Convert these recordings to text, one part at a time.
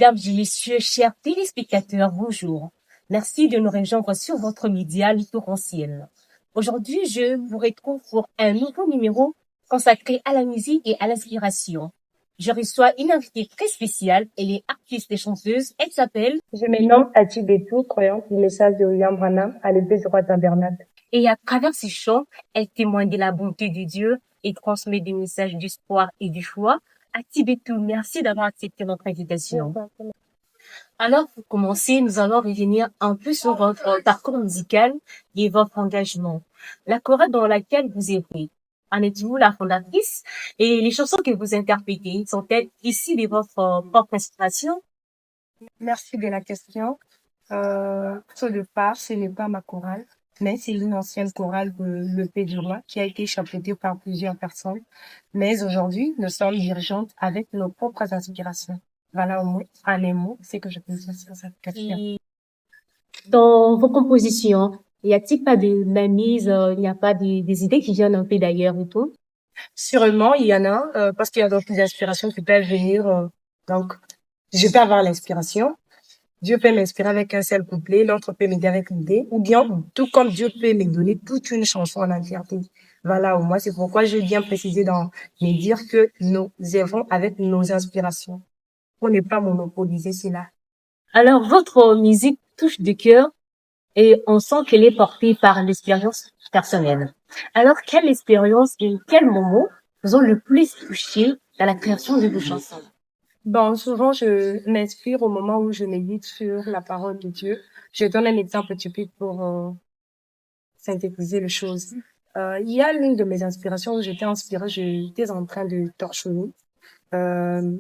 Mesdames et messieurs, chers téléspectateurs, bonjour. Merci de nous rejoindre sur votre média littorentiel. Aujourd'hui, je vous retrouve pour un nouveau numéro consacré à la musique et à l'inspiration. Je reçois une invitée très spéciale. Elle est artiste et chanteuse. Elle s'appelle... Je me nomme Ati Betou, croyante du message de William Branham à l'église du roi tabernacle. Et à travers ses chants, elle témoigne de la bonté de Dieu et transmet des messages d'espoir et de foi. Ati Betou, merci d'avoir accepté notre invitation. Alors, pour commencer, nous allons revenir un peu sur votre parcours musical et votre engagement. La chorale dans laquelle vous êtes, en êtes-vous la fondatrice? Et les chansons que vous interprétez sont-elles issues de votre propre inspiration? Merci de la question. Tout de part, ce n'est pas ma chorale, mais c'est une ancienne chorale de l'EP du Roi qui a été chapeautée par plusieurs personnes. Mais aujourd'hui, nous sommes dirigeantes avec nos propres inspirations. Voilà au moins, en un mot, c'est que je peux dire sur cette question. Et dans vos compositions, y a-t-il pas de la mise, il n'y a pas des idées qui viennent un peu d'ailleurs et tout? Sûrement, il y en a, parce qu'il y a d'autres inspirations qui peuvent venir. Donc, je peux avoir l'inspiration. Dieu peut m'inspirer avec un seul couplet, l'autre peut m'aider avec l'idée, ou bien, tout comme Dieu peut me donner toute une chanson en entièreté. Voilà, au moins, c'est pourquoi je viens préciser dans mes dires que nous œuvrons avec nos inspirations, pour ne pas monopoliser cela. Alors, votre musique touche du cœur et on sent qu'elle est portée par l'expérience personnelle. Alors, quelle expérience et quel moment vous ont le plus touché dans la création de vos chansons? Bon, souvent, je m'inspire au moment où je médite sur la parole de Dieu. Je donne un exemple typique pour synthétiser les choses. Il y a l'une de mes inspirations où j'étais inspirée, j'étais en train de torchonner.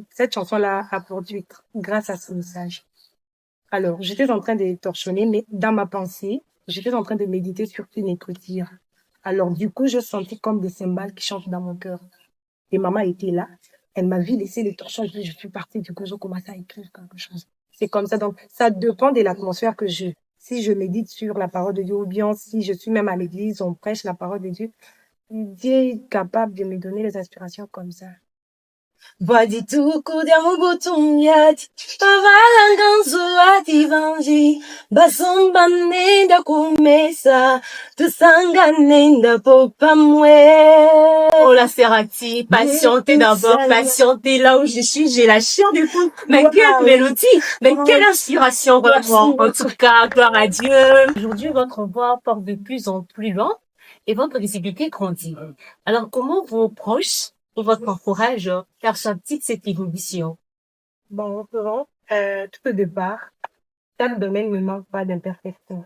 Cette chanson-là a produit grâce à ce message. Alors, j'étais en train de torchonner, mais dans ma pensée, j'étais en train de méditer sur une écriture. Alors, du coup, je sentis comme des cymbales qui chantent dans mon cœur. Et maman était là. Elle m'a vu laisser le torchon, je suis partie. Du coup, je commençais à écrire quelque chose. C'est comme ça. Donc, ça dépend de l'atmosphère que je... Si je médite sur la parole de Dieu ou bien si je suis même à l'église, on prêche la parole de Dieu, Dieu est capable de me donner les inspirations comme ça. Vadituku dia mubutumyati pavalanganzo ativanji basombanenda kumesa tusanganenda popamwe. Oh la Serati, patientez d'abord, patientez là où je suis, j'ai la chair du poule. Mais quelle mélodie, mais quelle inspiration vraiment. En tout cas, gloire à Dieu. Aujourd'hui, votre voix porte de plus en plus loin et votre visibilité grandit. Alors, comment vos proches ou votre entourage perçoivent-ils cette évolution? Bon, souvent, tout au départ, chaque domaine ne manque pas d'imperfection.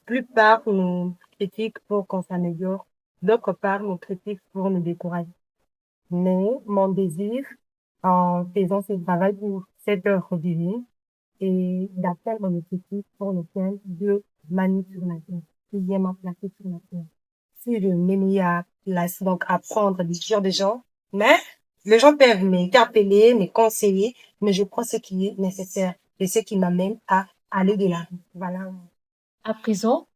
Plupart nous critiquent pour qu'on s'améliore, d'autre part nous critiquent pour nous décourager. Mais mon désir, en faisant ce travail pour cette œuvre divine, est d'atteindre l'objectif pour lequel Dieu m'a mis sur la terre, qui vient m'a placé sur la terre. Si je m'ai à place, donc apprendre des dires des gens, mais les gens peuvent m'interpeller, me conseiller, mais je prends ce qui est nécessaire et ce qui m'amène à aller de l'avant. Voilà. À présent,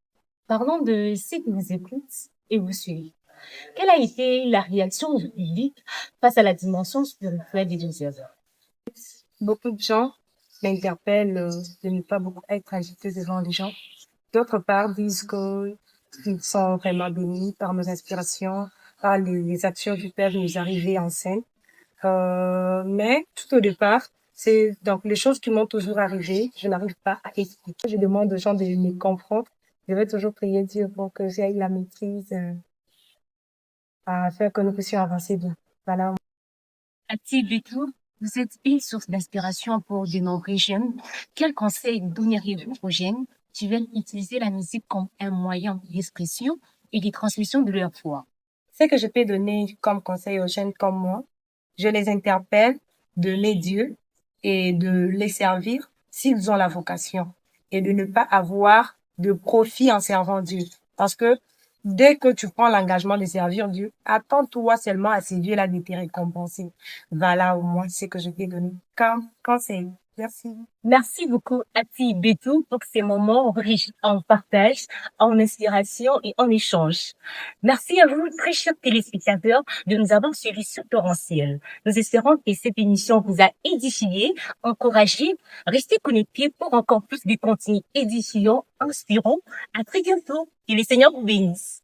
parlons de ceux qui vous écoutent et vous suivent. Quelle a été la réaction du public face à la dimension spirituelle des œuvres? Beaucoup de gens m'interpellent de ne pas beaucoup être agité devant les gens. D'autre part, disent qu'ils sont vraiment bénis par nos inspirations, par les actions qui peuvent nous arriver en scène. Mais tout au départ, c'est donc les choses qui m'ont toujours arrivé, je n'arrive pas à expliquer. Je demande aux gens de me comprendre. Je vais toujours prier Dieu pour que j'aie la maîtrise à faire que nous puissions avancer bien. Voilà. Ati Betou, vous êtes une source d'inspiration pour de nombreux jeunes. Quels conseils donneriez-vous aux jeunes qui veulent utiliser la musique comme un moyen d'expression et de transmission de leur foi? Ce que je peux donner comme conseil aux jeunes comme moi, je les interpelle d'aimer Dieu et de les servir s'ils ont la vocation et de ne pas avoir de profit en servant Dieu. Parce que dès que tu prends l'engagement de servir Dieu, attends-toi seulement à ce Dieu-là de te récompenser. Voilà au moins ce que je peux donner comme conseil. Merci. Merci beaucoup, Ati Betou, pour ces moments riches en partage, en inspiration et en échange. Merci à vous, très chers téléspectateurs, de nous avoir suivis sur Torrentiel. Nous espérons que cette émission vous a édifié, encouragé. Restez connectés pour encore plus de contenu édifiant, inspirant. À très bientôt. Que le Seigneur vous bénisse.